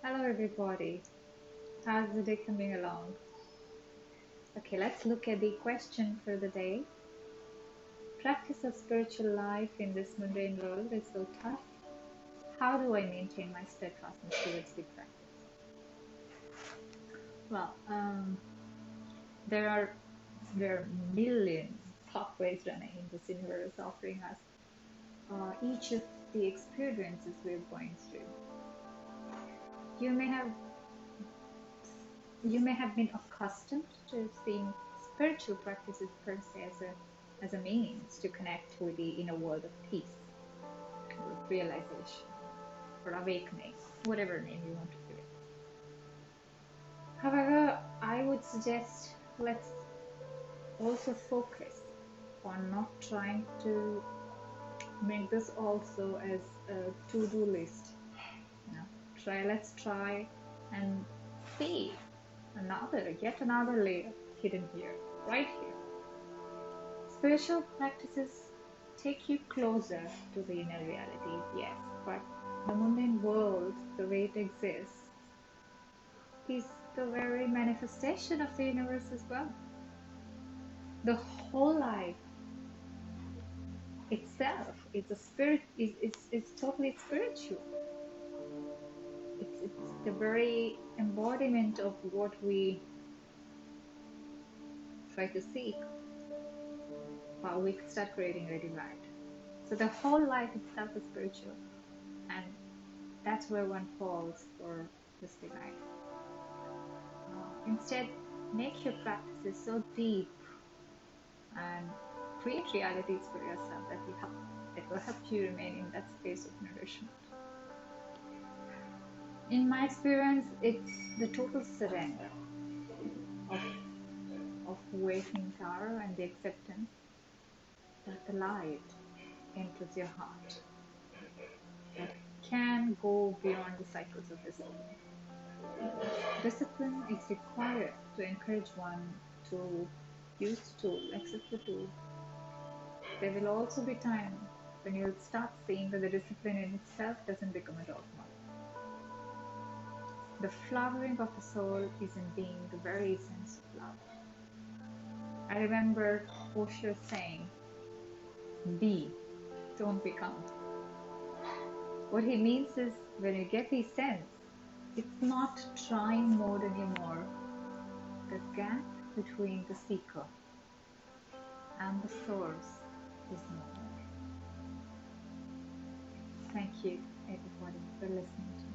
Hello, everybody. How's the day coming along? Okay, let's look at the question for the day. Practice of spiritual life in this mundane world is so tough. How do I maintain my steadfastness towards the practice? Well, there are millions pathways running in this universe offering us each of the experiences we're going through. You may have been accustomed to seeing spiritual practices per se as a means to connect with the inner world of peace, or realization, or awakening, whatever name you want to give it. However, I would suggest let's also focus on not trying to make this also as a to-do list. Let's try and see yet another layer hidden here, right here. Spiritual practices take you closer to the inner reality, yes, but the mundane world, the way it exists, is the very manifestation of the universe as well. The whole life itself is totally spiritual. It's the very embodiment of what we try to seek, how we start creating a divide. So the whole life itself is spiritual, and that's where one falls for this divide. Instead, make your practices so deep and create realities for yourself that will help you remain in that space of nourishment. In my experience, it's the total surrender of waking power and the acceptance that the light enters your heart, that can go beyond the cycles of discipline. Discipline is required to encourage one to use the tool, accept the tool. There will also be time when you'll start seeing that the discipline in itself doesn't become a dogma. The flowering of the soul is in being the very essence of love. I remember Osho saying, be, don't become. What he means is, when you get the sense, it's not trying mode anymore. The gap between the seeker and the source is no more. Thank you, everybody, for listening to me.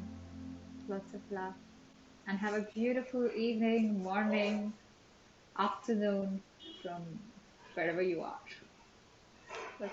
Lots of love, and have a beautiful evening, morning, afternoon from wherever you are.